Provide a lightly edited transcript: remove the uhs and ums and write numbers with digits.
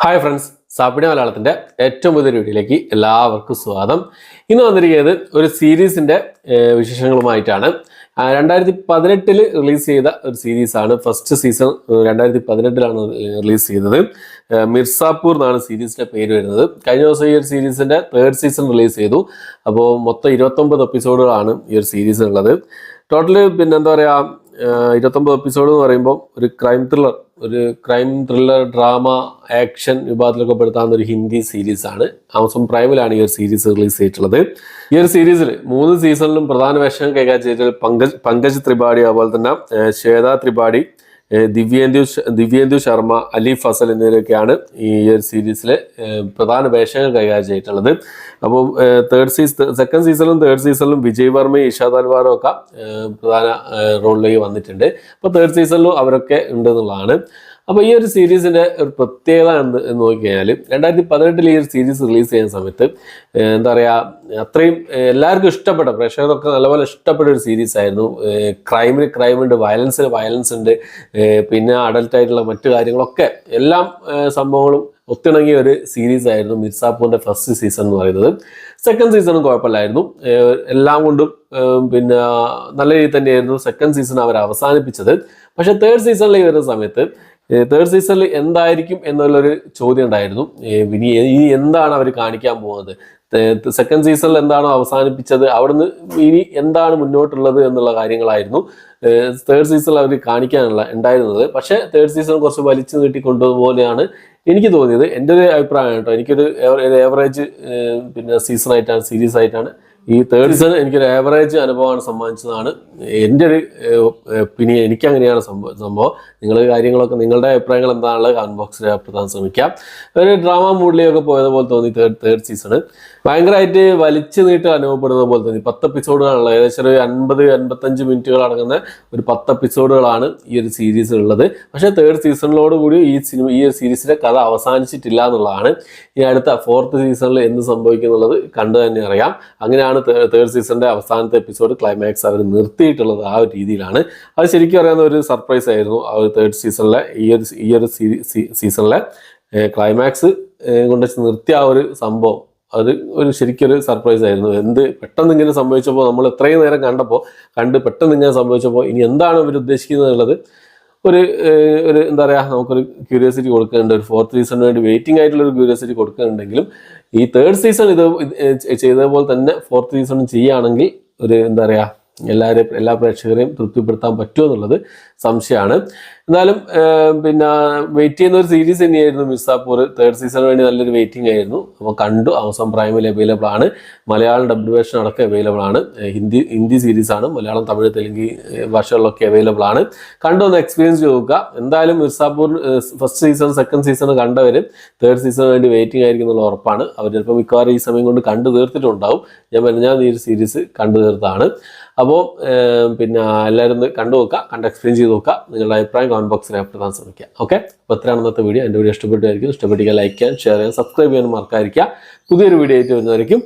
Hi friends, സാപ്പിടി മലയാളത്തിൻ്റെ ഏറ്റവും പുതിയ വീഡിയോയിലേക്ക് എല്ലാവർക്കും സ്വാഗതം. ഇന്ന് വന്നിരിക്കുന്നത് ഒരു സീരീസിൻ്റെ വിശേഷങ്ങളുമായിട്ടാണ്. 2018 റിലീസ് ചെയ്ത ഒരു സീരീസാണ്. ഫസ്റ്റ് സീസൺ 2018 റിലീസ് ചെയ്തത്. മിർസാപൂർ എന്നാണ് സീരീസിൻ്റെ പേര് വരുന്നത്. കഴിഞ്ഞ ദിവസം ഈ ഒരു സീരീസിൻ്റെ 3rd സീസൺ റിലീസ് ചെയ്തു. അപ്പോൾ മൊത്തം 29 എപ്പിസോഡുകളാണ് ഈ ഒരു സീരീസിനുള്ളത്. ടോട്ടല് എന്താ പറയുക, 29 എപ്പിസോഡ് എന്ന് പറയുമ്പോൾ ഒരു ക്രൈം ത്രില്ലർ ഡ്രാമ ആക്ഷൻ വിഭാഗത്തിലൊക്കെ പെടുത്താവുന്ന ഒരു ഹിന്ദി സീരീസാണ്. ആമസോൺ പ്രൈമിലാണ് ഈ ഒരു സീരീസ് റിലീസ് ചെയ്തിട്ടുള്ളത്. ഈ ഒരു സീരീസിൽ 3 സീസണിലും പ്രധാന വേഷം കൈകാര്യം ചെയ്തിട്ട് പങ്കജ് ത്രിപാഠി, അതുപോലെ തന്നെ ശ്വേത ത്രിപാഠി, ദിവ്യേന്ദു ശർമ്മ, അലി ഫസൽ എന്നിവരൊക്കെയാണ് ഈ ഒരു സീരീസിലെ പ്രധാന വേഷങ്ങൾ കൈകാര്യം ചെയ്തിട്ടുള്ളത്. അപ്പോൾ സെക്കൻഡ് സീസണിലും 3rd സീസണിലും വിജയ് വർമ്മയും ഇഷാ തൽവാറും ഒക്കെ പ്രധാന റോളിലേക്ക് വന്നിട്ടുണ്ട്. അപ്പോൾ 3rd സീസണിലും അവരൊക്കെ ഉണ്ട് എന്നുള്ളതാണ്. അപ്പോൾ ഈ ഒരു സീരീസിൻ്റെ ഒരു പ്രത്യേകത എന്ന് നോക്കിക്കഴിഞ്ഞാൽ 2018 ഈ ഒരു സീരീസ് റിലീസ് ചെയ്യുന്ന സമയത്ത് എന്താ പറയുക, അത്രയും എല്ലാവർക്കും ഇഷ്ടപ്പെട്ട, പ്രേക്ഷകർക്കൊക്കെ നല്ലപോലെ ഇഷ്ടപ്പെട്ട ഒരു സീരീസ് ആയിരുന്നു. ക്രൈമുണ്ട്, വയലൻസ് ഉണ്ട്, പിന്നെ അഡൽട്ടായിട്ടുള്ള മറ്റു കാര്യങ്ങളൊക്കെ എല്ലാം സംഭവങ്ങളും ഒത്തിണങ്ങിയ ഒരു സീരീസ് ആയിരുന്നു മിർസാപൂറിൻ്റെ ഫസ്റ്റ് സീസൺ എന്ന് പറയുന്നത്. സെക്കൻഡ് സീസണും കുഴപ്പമില്ലായിരുന്നു, എല്ലാം കൊണ്ടും നല്ല രീതിയിൽ തന്നെയായിരുന്നു സെക്കൻഡ് സീസൺ അവർ അവസാനിപ്പിച്ചത്. പക്ഷേ 3rd സീസണിലേക്ക് വരുന്ന സമയത്ത് 3rd സീസണിൽ എന്തായിരിക്കും എന്നുള്ളൊരു ചോദ്യം ഉണ്ടായിരുന്നു. ഇനി എന്താണ് അവർ കാണിക്കാൻ പോകുന്നത്, സെക്കൻഡ് സീസണിൽ എന്താണോ അവസാനിപ്പിച്ചത് അവിടുന്ന് ഇനി എന്താണ് മുന്നോട്ടുള്ളത് എന്നുള്ള കാര്യങ്ങളായിരുന്നു 3rd സീസണിൽ അവർ ഉണ്ടായിരുന്നത്. പക്ഷേ 3rd സീസൺ കുറച്ച് വലിച്ചു നീട്ടിക്കൊണ്ടുപോലെയാണ് എനിക്ക് തോന്നിയത്. എൻ്റെ ഒരു അഭിപ്രായമാണ് കേട്ടോ. എനിക്കൊരു ഏവറേജ് സീരീസ് ആയിട്ടാണ് ഈ 3rd സീസൺ എനിക്കൊരു ആവറേജ് അനുഭവമാണ് സമ്മാനിച്ചതാണ് എൻ്റെ ഒരു ഒപ്പീനിയൻ. എനിക്കങ്ങനെയാണ് സംഭവം. കാര്യങ്ങളൊക്കെ നിങ്ങളുടെ അഭിപ്രായങ്ങൾ എന്താണുള്ളത് കമന്റ് ബോക്സിൽ രേഖപ്പെടുത്താൻ ശ്രമിക്കാം. ഒരു ഡ്രാമ മൂഡിലേക്കൊക്കെ പോയതുപോലെ തോന്നി 3rd സീസൺ. ഭയങ്കരമായിട്ട് വലിച്ചു നീട്ട് അനുഭവപ്പെടുന്ന പോലെ തോന്നി. 10 എപ്പിസോഡുകളാണുള്ളത്. ഏകദേശം ഒരു 50-55 മിനിറ്റുകൾ അടങ്ങുന്ന ഒരു 10 എപ്പിസോഡുകളാണ് ഈ ഒരു സീരീസിലുള്ളത്. പക്ഷേ 3rd സീസണിലോടുകൂടി ഈ ഒരു സീരീസിലെ കഥ അവസാനിച്ചിട്ടില്ല എന്നുള്ളതാണ്. ഈ അടുത്ത 4th സീസണിൽ എന്ത് സംഭവിക്കും എന്നുള്ളത് കണ്ടു തന്നെ അറിയാം. അങ്ങനെയാണ് 3rd സീസണിന്റെ അവസാനത്തെ എപ്പിസോഡ് ക്ലൈമാക്സ് അവർ നിർത്തിയിട്ടുള്ളത്. ആ ഒരു രീതിയിലാണ്. അത് ശരിക്കും അറിയാവുന്ന ഒരു സർപ്രൈസ് ആയിരുന്നു. ആ ഒരു 3rd സീസണിലെ ഈ ഒരു സീസണിലെ ക്ലൈമാക്സ് കൊണ്ട് നിർത്തിയ ആ ഒരു സംഭവം അത് ശരിക്കൊരു സർപ്രൈസ് ആയിരുന്നു. പെട്ടെന്ന് ഇങ്ങനെ സംഭവിച്ചപ്പോൾ, നമ്മൾ എത്രയും നേരം കണ്ട് പെട്ടെന്ന് ഇങ്ങനെ സംഭവിച്ചപ്പോൾ ഇനി എന്താണ് ഇവർ ഉദ്ദേശിക്കുന്നത് എന്നുള്ളത് ഒരു എന്താ പറയുക, നമുക്കൊരു ക്യൂരിയോസിറ്റി കൊടുക്കുന്നുണ്ട്. ഒരു 4th സീസണിന് വേണ്ടി വെയിറ്റിംഗ് ആയിട്ടുള്ളൊരു ക്യൂരിയോസിറ്റി കൊടുക്കുന്നുണ്ടെങ്കിലും ഈ 3rd സീസൺ ഇത് ചെയ്തതുപോലെ തന്നെ 4th സീസണും ചെയ്യുകയാണെങ്കിൽ ഒരു എന്താ പറയുക, എല്ലാ പ്രേക്ഷകരെയും തൃപ്തിപ്പെടുത്താൻ പറ്റുമോ എന്നുള്ളത് സംശയമാണ്. എന്നാലും വെയിറ്റ് ചെയ്യുന്ന ഒരു സീരീസ് തന്നെയായിരുന്നു മിർസാപൂർ. 3rd സീസണിന് വേണ്ടി നല്ലൊരു വെയിറ്റിംഗ് ആയിരുന്നു. അപ്പോൾ കണ്ടു. ആമസോൺ പ്രൈമിൽ അവൈലബിൾ ആണ്. മലയാളം ഡബ്ല്യൂവേഷൻ അടക്കം അവൈലബിൾ ആണ്. ഹിന്ദി സീരീസാണ്. മലയാളം, തമിഴ്, തെലുങ്ക് ഭാഷകളിലൊക്കെ അവൈലബിൾ ആണ്. കണ്ടൊന്ന് എക്സ്പീരിയൻസ് നോക്കുക. എന്തായാലും Mirzapur first season, second season കണ്ടവർ 3rd സീസണിന് വേണ്ടി വെയിറ്റിംഗ് ആയിരിക്കും എന്നുള്ള ഉറപ്പാണ്. അവർ ചിലപ്പോൾ മിക്കവാറും ഈ സമയം കൊണ്ട് കണ്ടു തീർത്തിട്ടുണ്ടാവും. ഞാൻ ഈ ഒരു സീരീസ് കണ്ടു തീർത്താണ്. അപ്പോൾ എല്ലാവരും ഒന്ന് കണ്ടു നോക്കുക, കണ്ട് എക്സ്പീരിയൻസ് ചെയ്ത് നോക്കുക. നിങ്ങളുടെ അഭിപ്രായം കമന്റ് ബോക്സിൽ രേഖപ്പെടുത്താൻ ശ്രമിക്കുക. ഓക്കെ, അപ്പോൾ എത്രയാണ് ഇന്നത്തെ വീഡിയോ. എൻ്റെ വീഡിയോ ഇഷ്ടപ്പെട്ടായിരിക്കും. ഇഷ്ടപ്പെട്ടിരിക്കുക, ലൈക്ക് ചെയ്യാൻ, ഷെയർ ചെയ്യാൻ, സബ്സ്ക്രൈബ് ചെയ്യാൻ മറക്കാതിരിക്കുക. പുതിയൊരു വീഡിയോ ആയിട്ട് വരുന്നതായിരിക്കും.